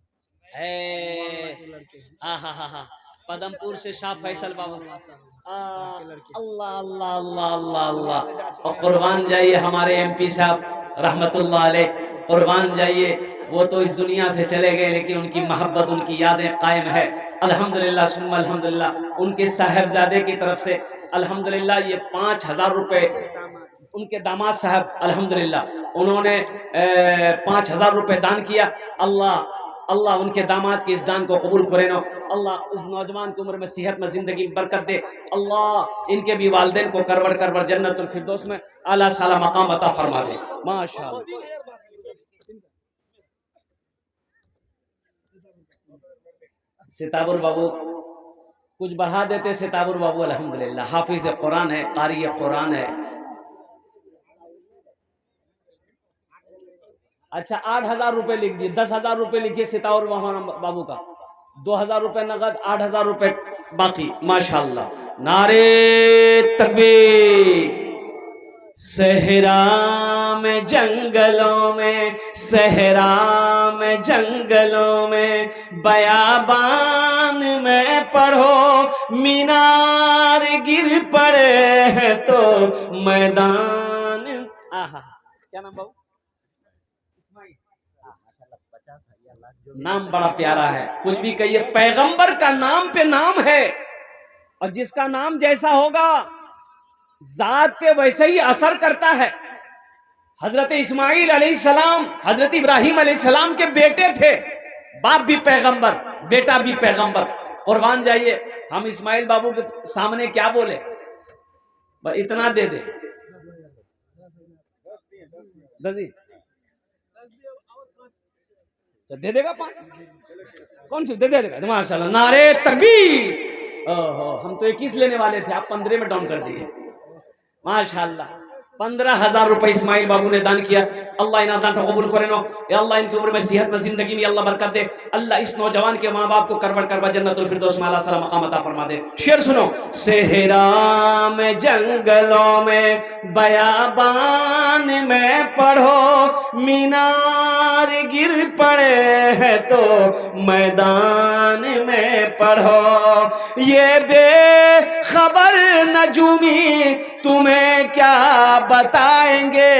हाँ हाँ हाँ हाँ, पदमपुर से शाह फैसल बाबू। अल्लाह अल्लाह अल्लाह अल्लाह अल्लाह। और कुर्बान जाइए हमारे MP साहब रहमतुल्लाह अलैह, कुर्बान जाइए। वो तो इस दुनिया से चले गए लेकिन उनकी मोहब्बत, उनकी यादें कायम है। अल्हम्दुलिल्लाह सुम्मा अल्हम्दुलिल्लाह। उनके साहबजादे की तरफ से अल्हम्दुलिल्लाह ये 5000 रुपए, उनके दामाद साहब अल्हम्दुलिल्लाह उन्होंने 5000 रुपए दान किया। अल्लाह अल्लाह उनके दामाद के इस दान को कबूल करे ना। अल्लाह उस नौजवान की उम्र में सेहत में जिंदगी में बरकत दे। अल्लाह इनके भी वालिदैन को करवर करवर जन्नतुल फिरदौस में आला साला मकाम अता फरमा दे माशाअल्लाह। सिताबुर बाबू कुछ बढ़ा देते। सिताबुर बाबू अल्हम्दुलिल्लाह हाफिज कुरान है, कारी कुरान है। अच्छा 8000 रुपए लिख दिए, 10,000 रुपए लिखिए सिताबुर बाबू का, 2000 रुपए नगद, 8000 रुपए बाकी माशाअल्लाह। नारे तकबीर। सहरा में जंगलों में, सहरा में जंगलों में, बयाबान में पढ़ो, मीनार गिर पड़े हैं तो मैदान। आहा क्या नाम बाबू? नाम बड़ा प्यारा है, कुछ भी कहिए, पैगंबर का नाम पे नाम है और जिसका नाम जैसा होगा जात पे वैसे ही असर करता है। हजरत इस्माइल अलैहिस्सलाम हजरत इब्राहिम अलैहिस्सलाम के बेटे थे, बाप भी पैगंबर बेटा भी पैगंबर। कुर्बान जाइए, हम इस्माइल बाबू के सामने क्या बोले, बस इतना दे दे। तो दे देगा 5, कौन सी दे देगा माशाल्लाह। नारे तकबीर। ओहो हम तो 21 लेने वाले थे, आप 15 में डाउन कर दिए माशाल्लाह। 15,000 रुपए इस्माइल बाबू ने दान किया। अल्लाह इन दान को कबूल करे नो। अल्लाह इनकी उम्र में सेहत में जिंदगी में अल्लाह बरकत दे। अल्लाह इस नौजवान के माँ बाप को करवट करवा जन्नतुल फिरदौस में अल्लाह सलाम मकाम अता फरमा दे। शेर सुनो। सेहरा में जंगलों में, बयाबान में पढ़ो, मीनार गिर पड़े हैं तो मैदान में पढ़ो। ये बेखबर नजूमी तुम्हें क्या बताएंगे,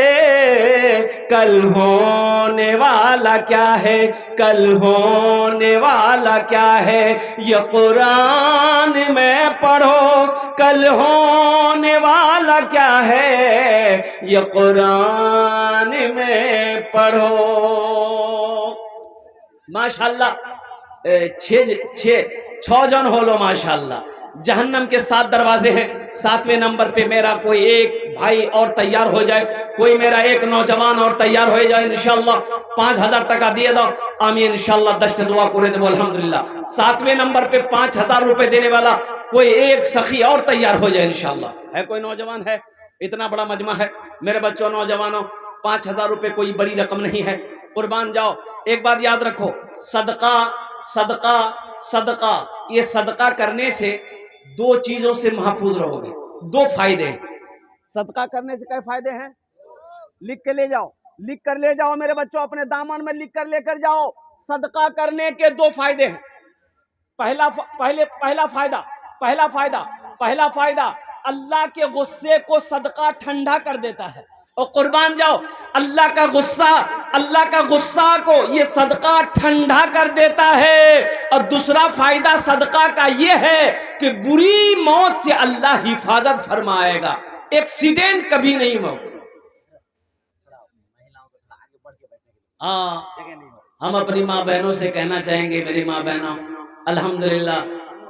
कल होने वाला क्या है, कल होने वाला क्या है। ये कुरान में पढ़ो, कल होने वाला क्या है, ये कुरान में पढ़ो। माशाल्लाह 6 जन हो लो माशाल्लाह। जहन्नम के 7 दरवाजे हैं। 7वें नंबर पे मेरा कोई एक भाई और तैयार हो जाए, कोई मेरा एक नौजवान और तैयार हो जाए इंशाल्लाह 5000 टका दिए दो। आमीन इंशाल्लाह। दस्त दुआ करे दो अल्हम्दुलिल्लाह। 7वें नंबर पे 5000 रुपए देने वाला कोई एक सखी और तैयार हो जाए इंशाल्लाह। है कोई नौजवान? है, इतना बड़ा मजमा है मेरे बच्चों नौजवानों। 5000 रुपए कोई बड़ी रकम नहीं है। कुर्बान जाओ। एक बात याद रखो, सदका सदका सदका, ये सदका करने से 2 चीजों से महफूज रहोगे। 2 फायदे हैं सदका करने से। क्या फायदे हैं? लिख के ले जाओ, लिख कर ले जाओ मेरे बच्चों, अपने दामन में लिख कर लेकर जाओ। सदका करने के 2 फायदे हैं। पहला फायदा अल्लाह के गुस्से को सदका ठंडा कर देता है। और कुर्बान जाओ, अल्लाह का गुस्सा को ये सदका ठंडा कर देता है। और दूसरा फायदा सदका का ये है कि बुरी मौत से अल्लाह हिफाजत फरमाएगा, एक्सीडेंट कभी नहीं हो। महिलाओं को थोड़ा आगे बढ़ के बैठने के लिए हाँ, जगह नहीं हो। हम अपनी माँ बहनों से कहना चाहेंगे, मेरी माँ बहनों, अल्हम्दुलिल्लाह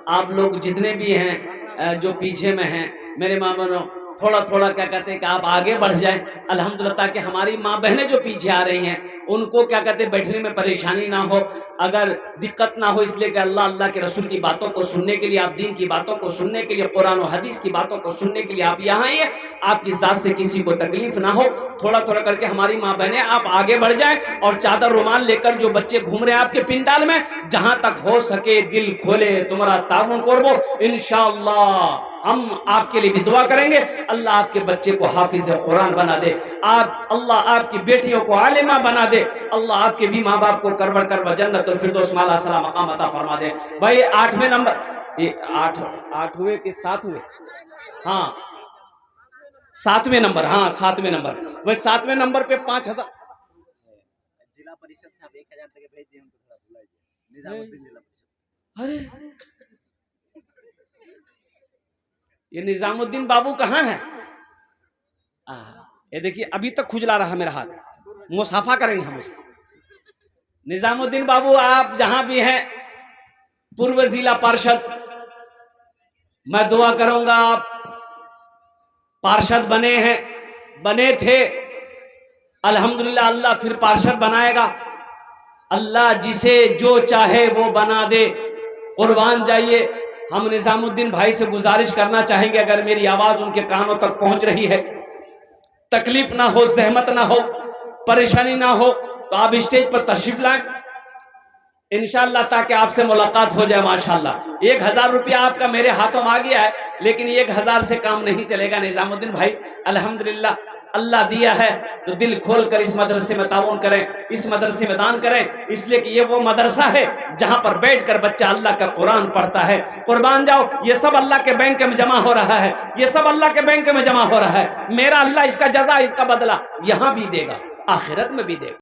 आप लोग जितने भी हैं जो पीछे में हैं, मेरे माँ बहनों, थोड़ा थोड़ा क्या कहते हैं कि आप आगे बढ़ जाएं अल्हम्दुलिल्लाह, ताकि हमारी माँ बहनें जो पीछे आ रही हैं उनको क्या कहते हैं बैठने में परेशानी ना हो, अगर दिक्कत ना हो। इसलिए कि अल्लाह के रसूल की बातों को सुनने के लिए, आप दीन की बातों को सुनने के लिए, कुरान और हदीस की बातों को सुनने के लिए आप यहाँ आइए। आपकी जात से किसी को तकलीफ ना हो, थोड़ा थोड़ा करके हमारी माँ बहनें आप आगे बढ़ जाएं। और चादर रुमाल लेकर जो बच्चे घूम रहे हैं आपके पिंडाल में, जहां तक हो सके दिल खोले तुम्हारा ताउन करबो, इंशाअल्लाह हम आपके लिए भी दुआ करेंगे। अल्लाह आपके बच्चे को हाफिज कुरान बना दे, अल्लाह आपकी बेटियों को आलिमा बना दे, अल्लाह आपके भी माँ बाप को करवड़ करवड़ जन्नतुल फिरदौस माला सलाम मकाम अता फरमा दे। भाई 8वें नंबर, ये 8 हुए कि 7 हुए? हाँ 7वें नंबर, हाँ 7वें नंबर। वही 7वें नंबर पे 5000 जिला परिषद साहब 1000 तक भेज दिए, हमको थोड़ा बुलाइए। निजामुद्दीन जिला परिषद। अरे ये निजामुद्दीन बाबू कहाँ है? ये देखिए अभी तक खुजला रहा मेरा हाथ, मुसाफा करेंगे हम उससे। निजामुद्दीन बाबू आप जहां भी हैं, पूर्व जिला पार्षद, मैं दुआ करूंगा आप पार्षद बने थे अल्हम्दुलिल्लाह, अल्लाह फिर पार्षद बनाएगा। अल्लाह जिसे जो चाहे वो बना दे। कुर्बान जाइए। हम निजामुद्दीन भाई से गुजारिश करना चाहेंगे, अगर मेरी आवाज उनके कानों तक पहुंच रही है, तकलीफ ना हो, जहमत ना हो, परेशानी ना हो, तो आप स्टेज पर तशरीफ लाएं इंशाअल्लाह, ताकि आपसे मुलाकात हो जाए। माशाअल्लाह 1000 रुपया आपका मेरे हाथों में आ गया है, लेकिन 1000 से काम नहीं चलेगा निजामुद्दीन भाई। अल्हम्दुलिल्लाह अल्लाह दिया है तो दिल खोल कर इस मदरसे में ताउन करें, इस मदरसे में दान करें, इसलिए कि ये वो मदरसा है जहां पर बैठकर बच्चा अल्लाह का कुरान पढ़ता है। कुर्बान जाओ, ये सब अल्लाह के बैंक में जमा हो रहा है, ये सब अल्लाह के बैंक में जमा हो रहा है। मेरा अल्लाह इसका जजा, इसका बदला यहां भी देगा, आखिरत में भी देगा।